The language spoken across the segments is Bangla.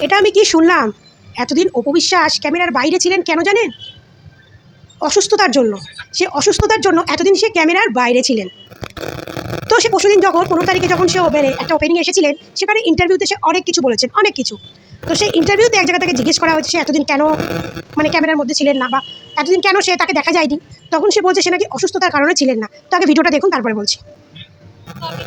এটা আমি কি শুনলাম, এতদিন অপু বিশ্বাস ক্যামেরার বাইরে ছিলেন কেন জানেন? অসুস্থতার জন্য। সে অসুস্থতার জন্য এতদিন সে ক্যামেরার বাইরে ছিলেন। তো সে পরশুদিন যখন 15 তারিখে যখন সে একটা ওপেনিং এসেছিলেন, সেখানে ইন্টারভিউতে সে অনেক কিছু বলেছেন, অনেক কিছু। তো সেই ইন্টারভিউতে এক জায়গা থেকে জিজ্ঞেস করা হয়েছে সে এতদিন কেন ক্যামেরার মধ্যে ছিলেন না, বা এতদিন কেন তাকে দেখা যায়নি। তখন সে বলছে সে নাকি অসুস্থতার কারণে ছিলেন না। তো আগে ভিডিওটা দেখুন, তারপরে বলছি। আমি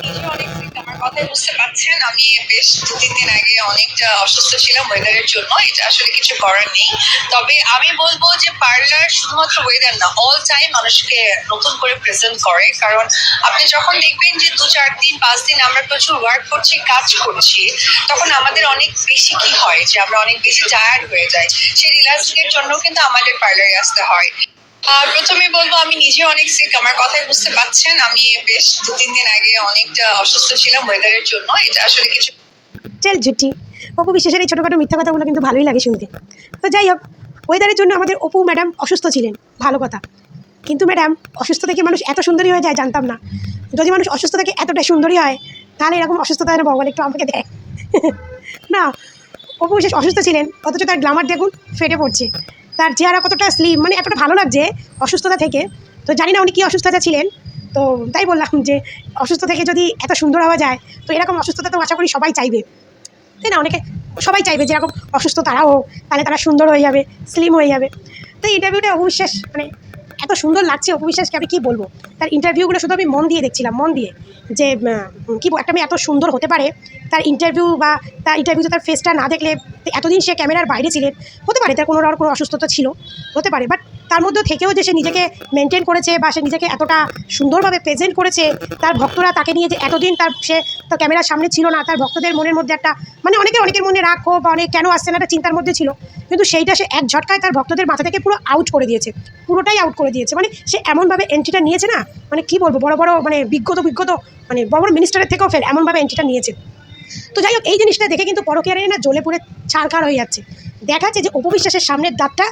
নিজে অনেক সিক, আমার কথাই বুঝতে পারছেন। আমি বেশ 2-3 দিন আগে অনেকটা অসুস্থ ছিলাম ওয়েদারের জন্য। এটা আসলে কিছু করার নেই। তবে আমি বলবো যে পার্লার শুধুমাত্র ওয়েদার না, অল টাইম মানুষকে নতুন করে প্রেজেন্ট করে। কারণ আপনি যখন দেখবেন যে 2-4 দিন 5 দিন আমরা প্রচুর ওয়ার্ক করছি, কাজ করছি, তখন আমাদের অনেক বেশি কি হয় যে আমরা অনেক বেশি টায়ার্ড হয়ে যাই। সেই রিল্যাক্সিং এর জন্য কিন্তু আমাদের পার্লারে আসতে হয়। প্রথমে বলবো আমি নিজে অনেক সিক, আমার কথাই বুঝতে পারছেন। আমি বেশ 2-3 দিন আগে অনেকটা অসুস্থ ছিলাম ওয়েদারের জন্য। এটা আসলে কিছু চল ঝুটি। অপু বিশ্বাসের এই ছোটোখাটো মিথ্যা কথাগুলো কিন্তু ভালোই লাগে শুনতে। তো যাই হোক, ওয়েদারের জন্য আমাদের অপু ম্যাডাম অসুস্থ ছিলেন, ভালো কথা। কিন্তু ম্যাডাম, অসুস্থ থেকে মানুষ এত সুন্দরী হয়ে যায় জানতাম না। যদি মানুষ অসুস্থ থেকে এতটা সুন্দরী হয়, তাহলে এরকম অসুস্থতা যেন ভগবান একটু আমাকে দেয়। না, অপু বিশ্বাস অসুস্থ ছিলেন, অথচ তার গ্ল্যামার দেখুন ফেটে পড়ছে। তার চেহারা কতটা স্লিম, এতটা ভালো লাগছে অসুস্থতা থেকে। তো জানি না উনি কী অসুস্থতা ছিলেন। তো তাই বললাম যে অসুস্থ থেকে যদি এত সুন্দর হওয়া যায়, তো এরকম অসুস্থতা তো আশা করি সবাই চাইবে, তাই না? অনেকে সবাই চাইবে যে এরকম অসুস্থ তারাও হোক, তাহলে তারা সুন্দর হয়ে যাবে, স্লিম হয়ে যাবে। তো ইন্টারভিউটা অপু বিশ্বাস এত সুন্দর লাগছে অপু বিশ্বাসকে, আমি কী বলবো। তার ইন্টারভিউগুলো শুধু আমি মন দিয়ে দেখছিলাম, মন দিয়ে, যে কী একটা মেয়ে এত সুন্দর হতে পারে। তার ইন্টারভিউতে তার ফেসটা না দেখলে, এতদিন সে ক্যামেরার বাইরে ছিলেন, হতে পারে তার কোনো অসুস্থতা ছিল, হতে পারে। বাট তার মধ্যে থেকেও যে সে নিজেকে মেনটেন করেছে, বা সে নিজেকে এতটা সুন্দরভাবে প্রেজেন্ট করেছে, তার ভক্তরা তাকে নিয়ে যে এতদিন সে তো ক্যামেরার সামনে ছিল না, তার ভক্তদের মনের মধ্যে একটা অনেকের মনে রাগ হোক বা অনেক কেন আসছে না একটা চিন্তার মধ্যে ছিল। কিন্তু সেইটা সে এক ঝটকায় তার ভক্তদের মাথা থেকে পুরো আউট করে দিয়েছে, পুরোটাই আউট করে দিয়েছে। সে এমনভাবে এন্ট্রিটা নিয়েছে না, কী বলবো, বড় বড় বিজ্ঞত বড় বড় মিনিস্টারের থেকেও ফেল এমনভাবে এন্ট্রিটা নিয়েছে। তো যাই হোক, এই জিনিসটা দেখে কিন্তু পরকীয়ারে না জ্বলে পুড়ে ছারখার হয়ে যাচ্ছে। দেখাচ্ছে যে অপু বিশ্বাসের সামনের দাঁতটা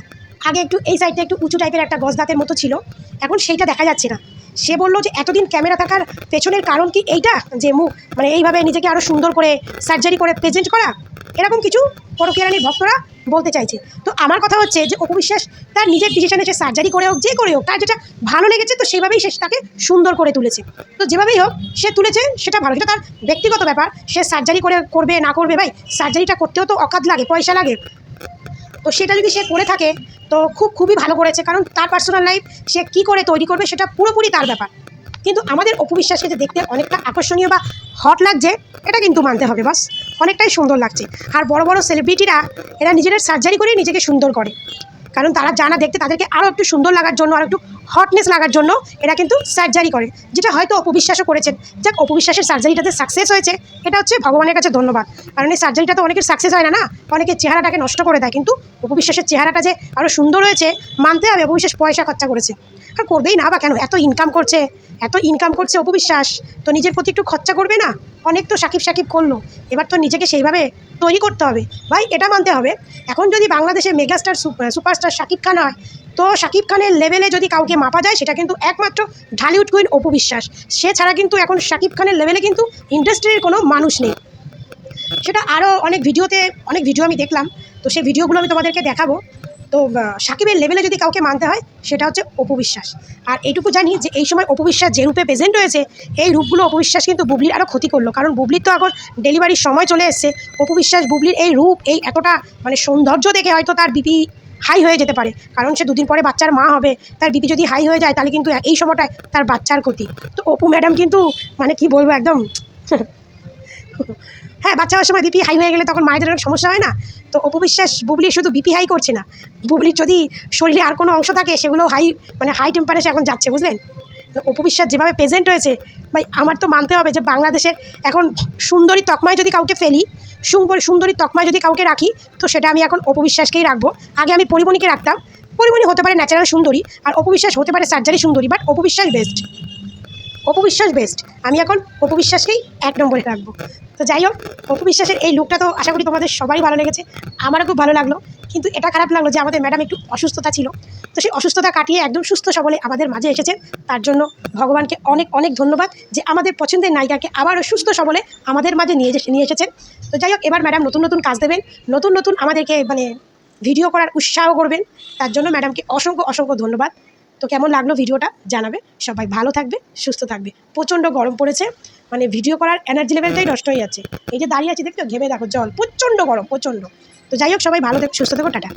আগে একটু এই সাইডটা একটু উঁচু টাইপের একটা গজ দাঁতের মতো ছিল, এখন সেইটা দেখা যাচ্ছে না। সে বললো যে এতদিন ক্যামেরা থাকার পেছনের কারণ কি এইটা, যে মুখ এইভাবে নিজেকে আরও সুন্দর করে সার্জারি করে প্রেজেন্ট করা, এরকম কিছু পরকীয়ারানির ভক্তরা বলতে চাইছে। তো আমার কথা হচ্ছে যে অপু বিশ্বাস তার নিজের ডিসিশনে সে সার্জারি করে হোক, যে করে হোক, তার যেটা ভালো লেগেছে, তো সেইভাবেই সে তাকে সুন্দর করে তুলেছে। তো যেভাবেই হোক সে তুলেছে সেটা ভালো, সেটা তার ব্যক্তিগত ব্যাপার। সে সার্জারি করবে না করবে, ভাই সার্জারিটা করতেও তো অকাত লাগে, পয়সা লাগে। তো সেটা যদি সে করে থাকে, তো খুবই ভালো করেছে, কারণ তার পার্সোনাল লাইফ সে কী করে তৈরি করবে সেটা পুরোপুরি তার ব্যাপার। কিন্তু আমাদের অপু বিশ্বাসকে যে দেখতে অনেকটা আকর্ষণীয় বা হট লাগছে, এটা কিন্তু মানতে হবে, বাস অনেকটাই সুন্দর লাগছে। আর বড় বড় সেলিব্রিটিরা এরা নিজেদের সার্জারি করে নিজেকে সুন্দর করে, কারণ তারা জানা দেখতে তাদেরকে আরও একটু সুন্দর লাগার জন্য, আরও একটু হটনেস লাগার জন্য এরা কিন্তু সার্জারি করে, যেটা হয়তো অপু বিশ্বাসও করেছেন। যাক, অপু বিশ্বাসের সার্জারিটাতে সাকসেস হয়েছে, এটা হচ্ছে ভগবানের কাছে ধন্যবাদ। কারণ এই সার্জারিটা তো অনেকের সাকসেস হয় না, অনেকের চেহারাটাকে নষ্ট করে দেয়। কিন্তু অপু বিশ্বাসের চেহারাটা যে আরও সুন্দর হয়েছে, মানতে হবে অপু বিশ্বাস পয়সা খরচা করেছে। আর করবেই না বা কেন, এত ইনকাম করছে অপু বিশ্বাস, তো নিজের প্রতি একটু খরচা করবে না? অনেক তো সাকিব করলো, এবার তো নিজেকে সেইভাবে তৈরি করতে হবে ভাই, এটা মানতে হবে। এখন যদি বাংলাদেশের মেগাস্টার সুপারস্টার শাকিব খান হয়, তো শাকিব খানের লেভেলে যদি কাউকে মাপা যায়, সেটা কিন্তু একমাত্র ঢালিউড কুইন অপু বিশ্বাস। সে ছাড়া কিন্তু এখন শাকিব খানের লেভেলে কিন্তু ইন্ডাস্ট্রির কোনো মানুষ নেই। সেটা আরও অনেক ভিডিও আমি দেখলাম, তো সেই ভিডিওগুলো আমি তোমাদেরকে দেখাবো। তো শাকিবের লেভেলে যদি কাউকে মানতে হয়, সেটা হচ্ছে অপু বিশ্বাস। আর এইটুকু জানি যে এই সময় অপু বিশ্বাস যে রূপে প্রেজেন্ট হয়েছে, এই রূপগুলো অপু বিশ্বাস কিন্তু বুবলির আরও ক্ষতি করলো। কারণ বুবলির তো এখন ডেলিভারির সময় চলে এসছে, অপু বিশ্বাস বুবলির এই রূপ, এই এতটা সৌন্দর্য দেখে হয়তো তার বিপি হাই হয়ে যেতে পারে। কারণ সে 2 দিন পরে বাচ্চার মা হবে, তার বিপি যদি হাই হয়ে যায়, তাহলে কিন্তু এই সময়টায় তার বাচ্চার ক্ষতি। তো অপু ম্যাডাম কিন্তু কি বলবো, একদম হ্যাঁ, বাচ্চা হওয়ার সময় বিপি হাই হয়ে গেলে তখন মায়েদের অনেক সমস্যা হয় না? তো অপু বিশ্বাস বুবলি শুধু বিপি হাই করছে না, বুবলির যদি শরীরে আর কোনো অংশ থাকে, সেগুলো হাই টেম্পারেচার এখন যাচ্ছে, বুঝলেন? তো অপু বিশ্বাস যেভাবে প্রেজেন্ট হয়েছে, ভাই আমার তো মানতে হবে যে বাংলাদেশের এখন সুন্দরী তকমায় যদি কাউকে ফেলি, সুন্দরী তকমায় যদি কাউকে রাখি, তো সেটা আমি এখন অপু বিশ্বাসকেই রাখবো। আগে আমি পরিমণিকে রাখতাম, পরিমণি হতে পারে ন্যাচারাল সুন্দরী, আর অপু বিশ্বাস হতে পারে সার্জারি সুন্দরী, but Apu Biswas best. Apu Biswas best. আমি এখন অপু বিশ্বাসকেই 1 নম্বরে রাখবো। তো যাই হোক, অপু বিশ্বাসের এই লুকটা তো আশা করি তোমাদের সবারই ভালো লেগেছে, আমারও খুব ভালো লাগলো। কিন্তু এটা খারাপ লাগলো যে আমাদের ম্যাডাম একটু অসুস্থতা ছিল, তো সেই অসুস্থতা কাটিয়ে একদম সুস্থ সবলে আমাদের মাঝে এসেছেন। তার জন্য ভগবানকে অনেক অনেক ধন্যবাদ যে আমাদের পছন্দের নায়িকাকে আবারও সুস্থ সবলে আমাদের মাঝে নিয়ে এসেছেন। তো যাই হোক, এবার ম্যাডাম নতুন নতুন কাজ দেবেন, নতুন নতুন আমাদেরকে মানে ভিডিও করার উৎসাহ করবেন। তার জন্য ম্যাডামকে অসংখ্য অসংখ্য ধন্যবাদ। তো কেমন লাগলো ভিডিওটা জানাবে। সবাই ভালো থাকবে, সুস্থ থাকবে। প্রচণ্ড গরম পড়েছে, মানে ভিডিও করার এনার্জি লেভেলটাই নষ্ট হয়ে যাচ্ছে। এই যে দাঁড়িয়ে আছি দেখছো, ঘেমে দেখো জল, প্রচণ্ড গরম, প্রচণ্ড। তো যাই হোক, সবাই ভালো থেকো, সুস্থ থেকো, টাটা।